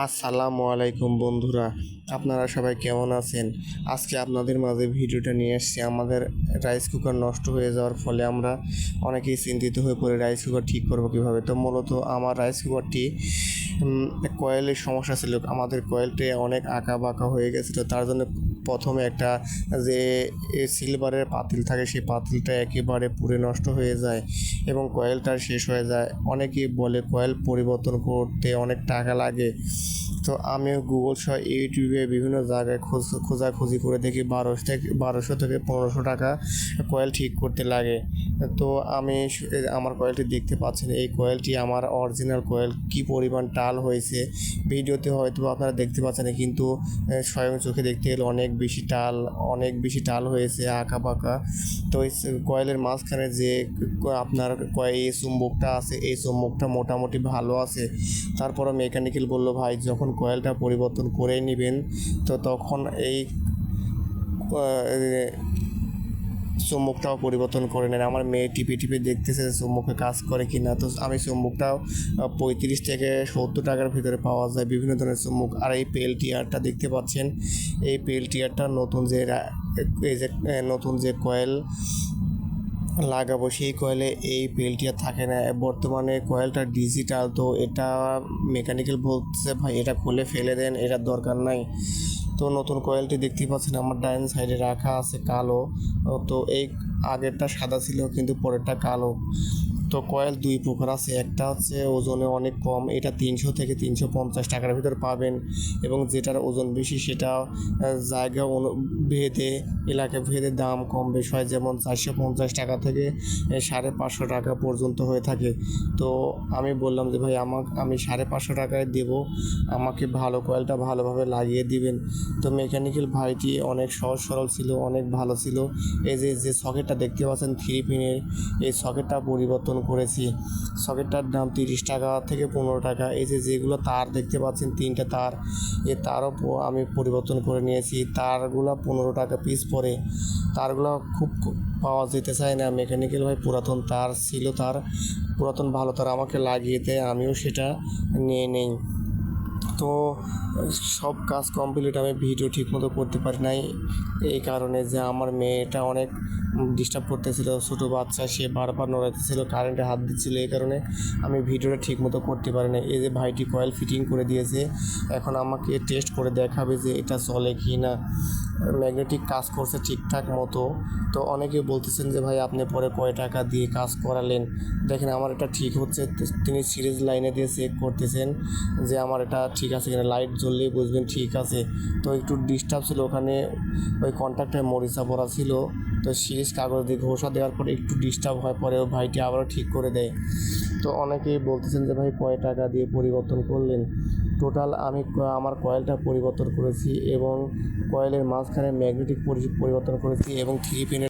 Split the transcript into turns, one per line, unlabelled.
আসসালামু আলাইকুম বন্ধুরা, আপনারা সবাই কেমন আছেন? আজকে আপনাদের মাঝে ভিডিওটা নিয়ে এসেছি। আমাদের রাইস কুকার নষ্ট হয়ে যাওয়ার ফলে আমরা অনেকেই চিন্তিত হয়ে পড়ে রাইস কুকার ঠিক করবো কীভাবে। তো মূলত আমার রাইস কুকারটি কয়েলের সমস্যা ছিল। আমাদের কয়েলটি অনেক আঁকা বাঁকা হয়ে গেছিলো, তার জন্য প্রথমে একটা যে সিলভারের পাতিল থাকে সেই পাতিলটা একেবারে পুড়ে নষ্ট হয়ে যায় এবং কয়েলটা শেষ হয়ে যায়। অনেকেই বলে কয়েল পরিবর্তন করতে অনেক টাকা লাগে। তো আমিও গুগল সহ ইউটিউবে বিভিন্ন জায়গায় খোঁজাখুঁজি করে দেখি 1200 থেকে 1500 টাকা কয়েল ঠিক করতে লাগে। তো আমি আমার কয়েলটি দেখতে পাচ্ছেন, এই কয়েলটি আমার অরিজিনাল কয়েল। কী পরিমাণ টাল হয়েছে ভিডিওতে হয়তো আপনারা দেখতে পাচ্ছেন, কিন্তু স্বয়ং চোখে দেখতে গেলে অনেক বেশি টাল হয়েছে, আঁকা বাঁকা। তো এই কয়েলের মাঝখানে যে আপনার এই চুম্বকটা আছে, এই চুম্বকটা মোটামুটি ভালো আছে। তারপরে মেকানিক্যাল বলল, ভাই যখন কয়েলটা পরিবর্তন করে নেবেন তো তখন এই চুম্বকটাও পরিবর্তন করে নেন। আমার মেয়ে টিপে দেখতেছে যে চুম্বকে কাজ করে কি না। তো আমি চুম্বকটাও 35 থেকে 70 টাকার ভিতরে পাওয়া যায় বিভিন্ন ধরনের চুম্বক। আর এই পেল টিয়ারটা দেখতে পাচ্ছেন, এই পেল টিয়ারটা নতুন যে কয়েল লাগাবো সেই কয়েলে এই পেলটিয়া থাকে না। বর্তমানে কয়েলটা ডিজিটাল, তো এটা মেকানিক্যাল বলছে ভাই এটা খুলে ফেলে দেন, এটার দরকার নাই। তো নতুন কয়েলটি দেখতে পাচ্ছেন আমার ডাইন সাইডে রাখা আছে কালো। তো এই আগেরটা সাদা ছিল কিন্তু পরেরটা কালো। তো কয়েল দুই প্রকার আছে, একটা হচ্ছে ওজনে অনেক কম, এটা 300 থেকে 350 টাকার ভিতর পাবেন, এবং যেটার ওজন বেশি সেটা জায়গা ভেদে এলাকা ভেদে দাম কম বেশ হয়, যেমন 450 টাকা থেকে 550 টাকা পর্যন্ত হয়ে থাকে। তো আমি বললাম যে ভাই আমি 550 টাকায় দেবো, আমাকে ভালো কয়েলটা ভালোভাবে লাগিয়ে দিবেন। তো মেকানিক্যাল ভাইটি অনেক সহজ সরল ছিল, অনেক ভালো ছিল। এই যে সকেটটা দেখতে পাচ্ছেন 3 পিনের, এই সকেটটা পরিবর্তন করেছি। সকেটটার দাম 30 টাকা থেকে 15 টাকা। এই যেগুলো তার দেখতে পাচ্ছেন 3টা তার, এই তারও আমি পরিবর্তন করে নিয়েছি। তারগুলো 15 টাকা পিস পড়ে। তারগুলো খুব পাওয়া যেতে চায় না। মেকানিক্যাল ভাই পুরাতন তার ছিল, তার পুরাতন ভালো তার আমাকে লাগিয়ে দেয়, আমিও সেটা নিয়ে নেই। তো সব কাজ কমপ্লিট, আমি ভিডিও ঠিকমতো করতে পারি নাই এই কারণে যে আমার মেয়েটা অনেক ডিস্টার্ব করতেছিল, ছোটো বাচ্চা, সে বারবার নড়াইতেছিল, কারেন্টে হাত দিচ্ছিল, এই কারণে আমি ভিডিওটা ঠিকমতো করতে পারি না। এই যে ভাইটি কয়েল ফিটিং করে দিয়েছে, এখন আমাকে টেস্ট করে দেখাবে যে এটা চলে কি না, ম্যাগনেটিক কাজ করছে ঠিকঠাক মতো। তো অনেকে বলতেছেন যে ভাই আপনি পরে কয় টাকা দিয়ে কাজ করালেন। দেখেন আমার এটা ঠিক হচ্ছে, তিনি সিরিজ লাইনে দিয়ে চেক করতেছেন যে আমার এটা ঠিক আছে কিনা, লাইট জ্বললেই বুঝবেন ঠিক আছে। তো একটু ডিস্টার্ব ছিল ওখানে, ওই কন্ট্যাক্টে মরিচা পড়া ছিল, তো সিরিজ কাগজ দিয়ে ঘষা দেওয়ার পরে একটু ডিস্টার্ব হয়, পরে ওই ভাইটি আবারও ঠিক করে দেয়। তো অনেকেই বলতেছেন যে ভাই কয় টাকা দিয়ে পরিবর্তন করলেন। টোটাল আমি আমার কয়েলটা পরিবর্তন করেছি এবং কয়েলের মাঝখানে ম্যাগনেটিক পরিবর্তন করেছি এবং 3 পিনের